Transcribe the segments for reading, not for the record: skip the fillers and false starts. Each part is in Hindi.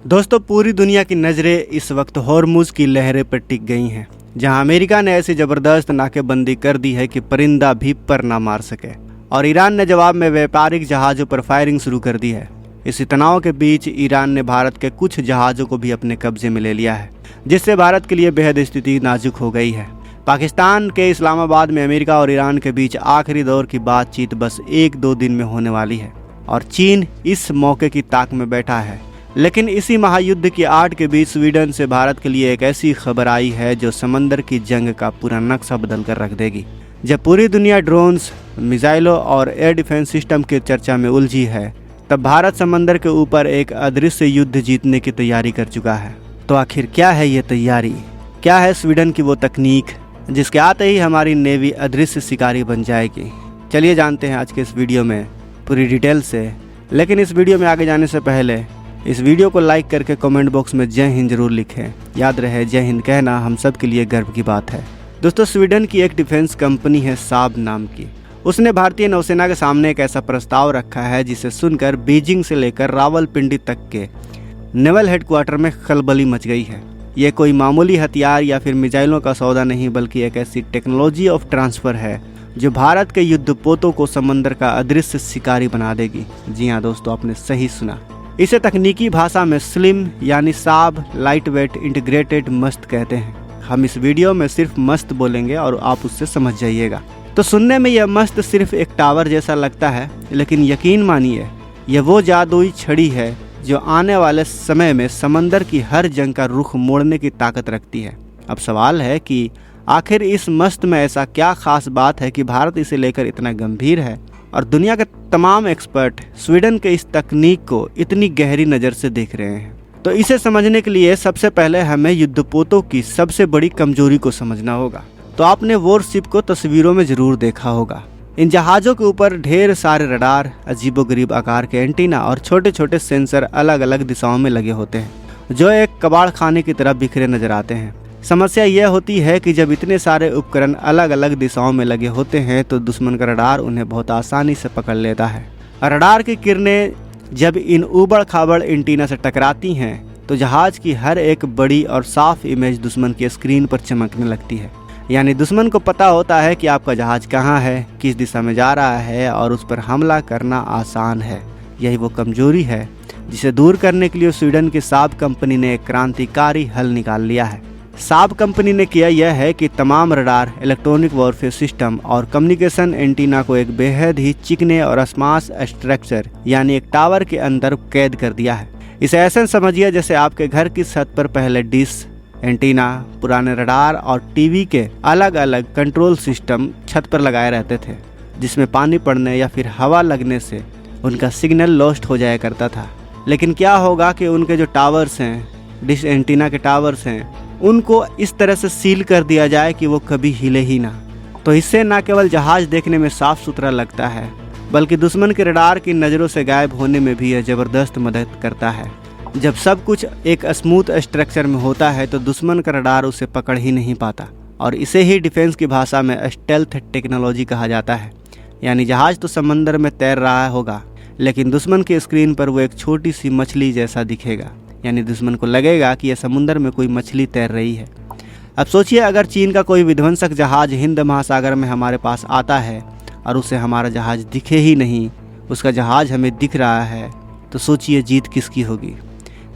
दोस्तों, पूरी दुनिया की नज़रें इस वक्त हॉर्मुज़ की लहरें पर टिक गई हैं, जहां अमेरिका ने ऐसी ज़बरदस्त नाकेबंदी कर दी है कि परिंदा भी पर ना मार सके, और ईरान ने जवाब में व्यापारिक जहाज़ों पर फायरिंग शुरू कर दी है। इसी तनाव के बीच ईरान ने भारत के कुछ जहाज़ों को भी अपने कब्जे में ले लिया है, जिससे भारत के लिए बेहद स्थिति नाजुक हो गई है। पाकिस्तान के इस्लामाबाद में अमेरिका और ईरान के बीच आखिरी दौर की बातचीत बस 1-2 दिन में होने वाली है, और चीन इस मौके की ताक में बैठा है। लेकिन इसी महायुद्ध की आड़ के बीच स्वीडन से भारत के लिए एक ऐसी खबर आई है जो समंदर की जंग का पूरा नक्शा बदल कर रख देगी। जब पूरी दुनिया ड्रोन्स, मिसाइलों और एयर डिफेंस सिस्टम की चर्चा में उलझी है, तब भारत समंदर के ऊपर एक अदृश्य युद्ध जीतने की तैयारी कर चुका है। तो आखिर क्या है ये तैयारी? क्या है स्वीडन की वो तकनीक जिसके आते ही हमारी नेवी अदृश्य शिकारी बन जाएगी? चलिए जानते हैं आज के इस वीडियो में पूरी डिटेल से। लेकिन इस वीडियो में आगे जाने से पहले इस वीडियो को लाइक करके कमेंट बॉक्स में जय हिंद जरूर लिखें। याद रहे, जय हिंद कहना हम सब के लिए गर्व की बात है। दोस्तों, स्वीडन की एक डिफेंस कंपनी है साब नाम की। उसने भारतीय नौसेना के सामने एक ऐसा प्रस्ताव रखा है जिसे सुनकर बीजिंग से लेकर रावलपिंडी तक के नेवल हेडक्वार्टर में खलबली मच गई है। ये कोई मामूली हथियार या फिर मिसाइलों का सौदा नहीं, बल्कि एक ऐसी टेक्नोलॉजी ऑफ ट्रांसफ़र है जो भारत के युद्धपोतों को समंदर का अदृश्य शिकारी बना देगी। जी हाँ दोस्तों, आपने सही सुना। इसे तकनीकी भाषा में स्लिम यानी साब लाइट वेट इंटीग्रेटेड मस्त कहते हैं। हम इस वीडियो में सिर्फ मस्त बोलेंगे और आप उससे समझ जाइएगा। तो सुनने में यह मस्त सिर्फ एक टावर जैसा लगता है, लेकिन यकीन मानिए यह वो जादुई छड़ी है जो आने वाले समय में समंदर की हर जंग का रुख मोड़ने की ताकत रखती है। अब सवाल है कि आखिर इस मस्त में ऐसा क्या खास बात है कि भारत इसे लेकर इतना गंभीर है और दुनिया के तमाम एक्सपर्ट स्वीडन के इस तकनीक को इतनी गहरी नज़र से देख रहे हैं। तो इसे समझने के लिए सबसे पहले हमें युद्धपोतों की सबसे बड़ी कमजोरी को समझना होगा। तो आपने वॉरशिप को तस्वीरों में जरूर देखा होगा। इन जहाज़ों के ऊपर ढेर सारे रडार, अजीबोगरीब आकार के एंटीना और छोटे छोटे सेंसर अलग अलग दिशाओं में लगे होते हैं, जो एक कबाड़ खाने की तरह बिखरे नजर आते हैं। समस्या यह होती है कि जब इतने सारे उपकरण अलग अलग दिशाओं में लगे होते हैं तो दुश्मन का रडार उन्हें बहुत आसानी से पकड़ लेता है। रडार की किरणें जब इन ऊबड़ खाबड़ एंटीना से टकराती हैं तो जहाज़ की हर एक बड़ी और साफ इमेज दुश्मन की स्क्रीन पर चमकने लगती है। यानी दुश्मन को पता होता है कि आपका जहाज़ कहाँ है, किस दिशा में जा रहा है, और उस पर हमला करना आसान है। यही वो कमजोरी है जिसे दूर करने के लिए स्वीडन की साब कंपनी ने एक क्रांतिकारी हल निकाल लिया है। साब कंपनी ने किया यह है कि तमाम रडार, इलेक्ट्रॉनिक वॉरफेयर सिस्टम और कम्युनिकेशन एंटीना को एक बेहद ही चिकने और स्मार्ट स्ट्रक्चर यानी एक टावर के अंदर कैद कर दिया है। इसे ऐसा समझिए जैसे आपके घर की छत पर पहले डिश, एंटीना, पुराने रडार और टीवी के अलग अलग कंट्रोल सिस्टम छत पर लगाए रहते थे, जिसमें पानी पड़ने या फिर हवा लगने से उनका सिग्नल लॉस्ट हो जाया करता था। लेकिन क्या होगा कि उनके जो टावर्स हैं, डिश एंटीना के टावर्स हैं, उनको इस तरह से सील कर दिया जाए कि वो कभी हिले ही ना। तो इससे न केवल जहाज़ देखने में साफ सुथरा लगता है, बल्कि दुश्मन के रडार की नज़रों से गायब होने में भी यह ज़बरदस्त मदद करता है। जब सब कुछ एक स्मूथ स्ट्रक्चर में होता है तो दुश्मन का रडार उसे पकड़ ही नहीं पाता, और इसे ही डिफेंस की भाषा में स्टेल्थ टेक्नोलॉजी कहा जाता है। यानी जहाज़ तो समंदर में तैर रहा होगा, लेकिन दुश्मन की स्क्रीन पर वो एक छोटी सी मछली जैसा दिखेगा। यानी दुश्मन को लगेगा कि यह समुद्र में कोई मछली तैर रही है। अब सोचिए, अगर चीन का कोई विध्वंसक जहाज़ हिंद महासागर में हमारे पास आता है और उसे हमारा जहाज़ दिखे ही नहीं, उसका जहाज़ हमें दिख रहा है, तो सोचिए जीत किसकी होगी?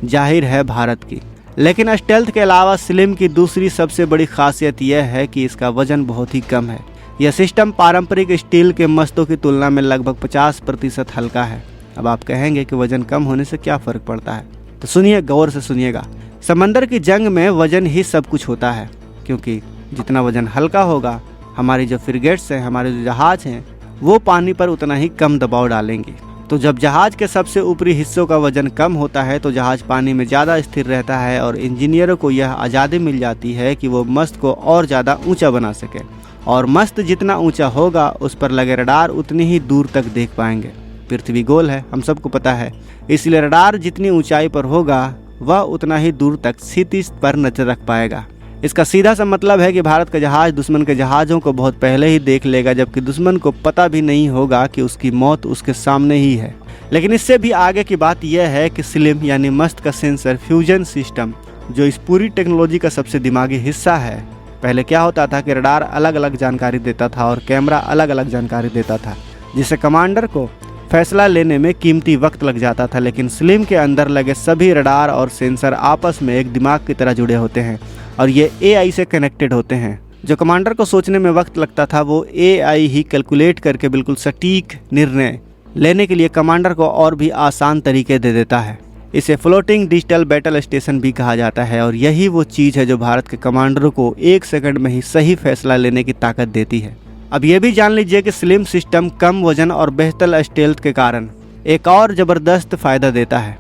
जाहिर है भारत की। लेकिन स्टेल्थ के अलावा स्लिम की दूसरी सबसे बड़ी खासियत यह है कि इसका वजन बहुत ही कम है। यह सिस्टम पारंपरिक स्टील के मस्तों की तुलना में लगभग 50% हल्का है। अब आप कहेंगे कि वजन कम होने से क्या फ़र्क पड़ता है? तो सुनिए, गौर से सुनिएगा। समंदर की जंग में वजन ही सब कुछ होता है, क्योंकि जितना वजन हल्का होगा, हमारी जो फ्रिगेट्स हैं, हमारे जो जहाज़ हैं, वो पानी पर उतना ही कम दबाव डालेंगे। तो जब जहाज़ के सबसे ऊपरी हिस्सों का वजन कम होता है तो जहाज़ पानी में ज़्यादा स्थिर रहता है, और इंजीनियरों को यह आज़ादी मिल जाती है कि वो मस्त को और ज़्यादा ऊंचा बना सके। और मस्त जितना ऊंचा होगा, उस पर लगे रडार उतनी ही दूर तक देख पाएंगे। पृथ्वी गोल है, हम सबको पता है, इसलिए रडार जितनी ऊंचाई पर होगा वह उतना ही दूर तक क्षितिज पर नजर रख पाएगा। इसका सीधा सा मतलब है कि भारत का जहाज दुश्मन के जहाज़ों को बहुत पहले ही देख लेगा, जबकि दुश्मन को पता भी नहीं होगा कि उसकी मौत उसके सामने ही है। लेकिन इससे भी आगे की बात यह है कि स्लिम यानी मस्त का सेंसर फ्यूजन सिस्टम, जो इस पूरी टेक्नोलॉजी का सबसे दिमागी हिस्सा है। पहले क्या होता था कि रडार अलग अलग जानकारी देता था और कैमरा अलग अलग जानकारी देता था, जिससे कमांडर को फैसला लेने में कीमती वक्त लग जाता था। लेकिन स्लिम के अंदर लगे सभी रडार और सेंसर आपस में एक दिमाग की तरह जुड़े होते हैं और ये AI से कनेक्टेड होते हैं। जो कमांडर को सोचने में वक्त लगता था वो AI ही कैलकुलेट करके बिल्कुल सटीक निर्णय लेने के लिए कमांडर को और भी आसान तरीके दे देता है। इसे फ्लोटिंग डिजिटल बैटल स्टेशन भी कहा जाता है और यही वो चीज़ है जो भारत के कमांडरों को 1 सेकंड में ही सही फैसला लेने की ताकत देती है। अब ये भी जान लीजिए कि स्लिम सिस्टम कम वजन और बेहतर स्टेल्थ के कारण एक और ज़बरदस्त फ़ायदा देता है।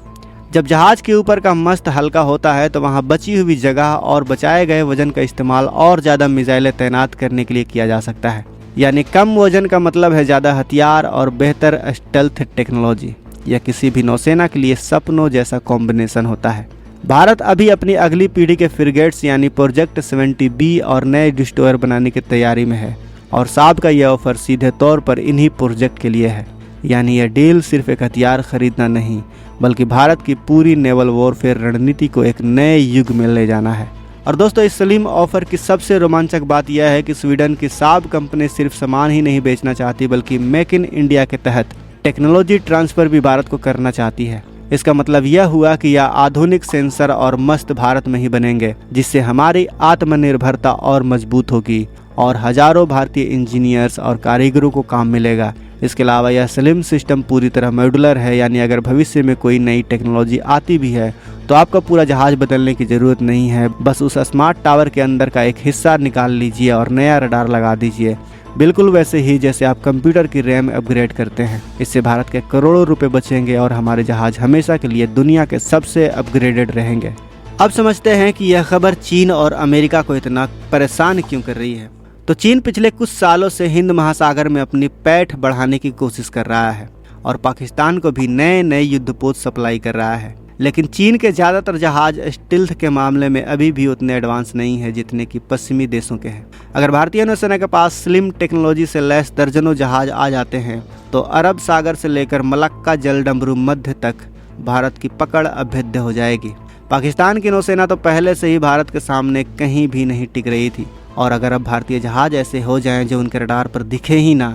जब जहाज़ के ऊपर का मस्त हल्का होता है तो वहाँ बची हुई जगह और बचाए गए वजन का इस्तेमाल और ज़्यादा मिसाइलें तैनात करने के लिए किया जा सकता है। यानी कम वजन का मतलब है ज़्यादा हथियार और बेहतर स्टेल्थ टेक्नोलॉजी। यह किसी भी नौसेना के लिए सपनों जैसा कॉम्बिनेशन होता है। भारत अभी अपनी अगली पीढ़ी के फ्रिगेट्स यानी प्रोजेक्ट 70B और नए डिस्ट्रॉयर बनाने की तैयारी में है और साब का यह ऑफर सीधे तौर पर इन्हीं प्रोजेक्ट के लिए है। यानी यह डील सिर्फ एक हथियार खरीदना नहीं, बल्कि भारत की पूरी नेवल वॉरफेयर रणनीति को एक नए युग में ले जाना है। और दोस्तों, इस स्लिम ऑफर की सबसे रोमांचक बात यह है कि स्वीडन की साब कंपनी सिर्फ सामान ही नहीं बेचना चाहती, बल्कि मेक इन इंडिया के तहत टेक्नोलॉजी ट्रांसफर भी भारत को करना चाहती है। इसका मतलब यह हुआ कि यह आधुनिक सेंसर और मस्त भारत में ही बनेंगे, जिससे हमारी आत्मनिर्भरता और मजबूत होगी और हजारों भारतीय इंजीनियर्स और कारीगरों को काम मिलेगा। इसके अलावा यह स्लिम सिस्टम पूरी तरह मॉड्यूलर है, यानी अगर भविष्य में कोई नई टेक्नोलॉजी आती भी है तो आपको पूरा जहाज बदलने की ज़रूरत नहीं है। बस उस स्मार्ट टावर के अंदर का एक हिस्सा निकाल लीजिए और नया रडार लगा दीजिए, बिल्कुल वैसे ही जैसे आप कंप्यूटर की रैम अपग्रेड करते हैं। इससे भारत के करोड़ों रुपए बचेंगे और हमारे जहाज हमेशा के लिए दुनिया के सबसे अपग्रेडेड रहेंगे। अब समझते हैं कि यह खबर चीन और अमेरिका को इतना परेशान क्यों कर रही है। तो चीन पिछले कुछ सालों से हिंद महासागर में अपनी पैठ बढ़ाने की कोशिश कर रहा है और पाकिस्तान को भी नए नए युद्धपोत सप्लाई कर रहा है। लेकिन चीन के ज़्यादातर जहाज स्टील्थ के मामले में अभी भी उतने एडवांस नहीं है जितने कि पश्चिमी देशों के हैं। अगर भारतीय नौसेना के पास स्लिम टेक्नोलॉजी से लैस दर्जनों जहाज आ जाते हैं तो अरब सागर से लेकर मलक्का जलडमरू मध्य तक भारत की पकड़ अभेद्य हो जाएगी। पाकिस्तान की नौसेना तो पहले से ही भारत के सामने कहीं भी नहीं टिक रही थी और अगर अब भारतीय जहाज ऐसे हो जाएं जो उनके रडार पर दिखे ही ना,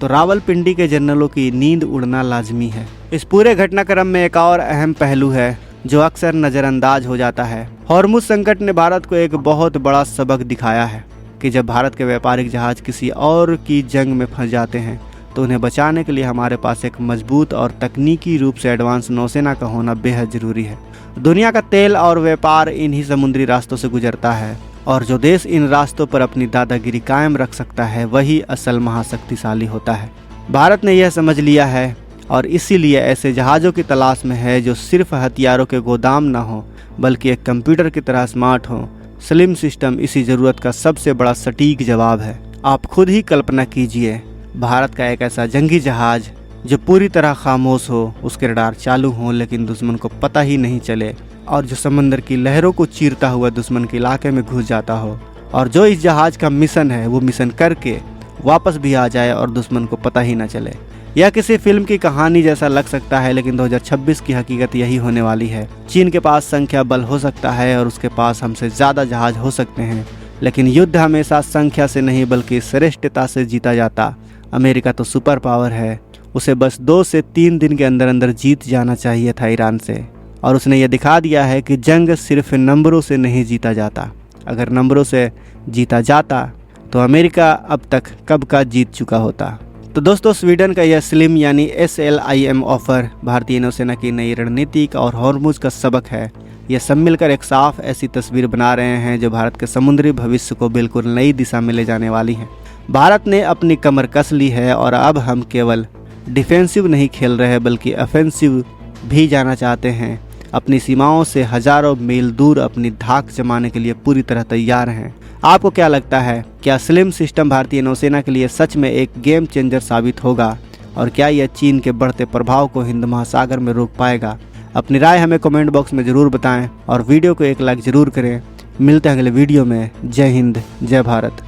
तो रावलपिंडी के जनरलों की नींद उड़ना लाजमी है। इस पूरे घटनाक्रम में एक और अहम पहलू है जो अक्सर नज़रअंदाज हो जाता है। हॉर्मुज संकट ने भारत को एक बहुत बड़ा सबक दिखाया है कि जब भारत के व्यापारिक जहाज किसी और की जंग में फंस जाते हैं तो उन्हें बचाने के लिए हमारे पास एक मजबूत और तकनीकी रूप से एडवांस नौसेना का होना बेहद ज़रूरी है। दुनिया का तेल और व्यापार इन्हीं समुद्री रास्तों से गुजरता है और जो देश इन रास्तों पर अपनी दादागिरी कायम रख सकता है वही असल महाशक्तिशाली होता है। भारत ने यह समझ लिया है और इसीलिए ऐसे जहाज़ों की तलाश में है जो सिर्फ हथियारों के गोदाम ना हो बल्कि एक कंप्यूटर की तरह स्मार्ट हो। स्लिम सिस्टम इसी ज़रूरत का सबसे बड़ा सटीक जवाब है। आप खुद ही कल्पना कीजिए, भारत का एक ऐसा जंगी जहाज जो पूरी तरह खामोश हो, उसके रडार चालू हों लेकिन दुश्मन को पता ही नहीं चले, और जो समंदर की लहरों को चीरता हुआ दुश्मन के इलाके में घुस जाता हो, और जो इस जहाज का मिशन है वो मिशन करके वापस भी आ जाए और दुश्मन को पता ही ना चले। यह किसी फिल्म की कहानी जैसा लग सकता है लेकिन 2026 की हकीकत यही होने वाली है। चीन के पास संख्या बल हो सकता है और उसके पास हमसे ज़्यादा जहाज हो सकते हैं, लेकिन युद्ध हमेशा संख्या से नहीं बल्कि श्रेष्ठता से जीता जाता। अमेरिका तो सुपर पावर है, उसे बस 2 से 3 दिन के अंदर अंदर जीत जाना चाहिए था ईरान से, और उसने यह दिखा दिया है कि जंग सिर्फ नंबरों से नहीं जीता जाता। अगर नंबरों से जीता जाता तो अमेरिका अब तक कब का जीत चुका होता। तो दोस्तों, स्वीडन का यह स्लिम यानी SLIM ऑफर भारतीय नौसेना की नई रणनीति और हॉर्मुज का सबक है। ये सब मिलकर एक साफ ऐसी तस्वीर बना रहे हैं जो भारत के समुद्री भविष्य को बिल्कुल नई दिशा में ले जाने वाली है। भारत ने अपनी कमर कस ली है और अब हम केवल डिफेंसिव नहीं खेल रहे बल्कि ऑफेंसिव भी जाना चाहते हैं। अपनी सीमाओं से हजारों मील दूर अपनी धाक जमाने के लिए पूरी तरह तैयार हैं। आपको क्या लगता है, क्या स्लिम सिस्टम भारतीय नौसेना के लिए सच में एक गेम चेंजर साबित होगा और क्या यह चीन के बढ़ते प्रभाव को हिंद महासागर में रोक पाएगा? अपनी राय हमें कमेंट बॉक्स में ज़रूर बताएं और वीडियो को एक लाइक ज़रूर करें। मिलते हैं अगले वीडियो में। जय हिंद, जय भारत।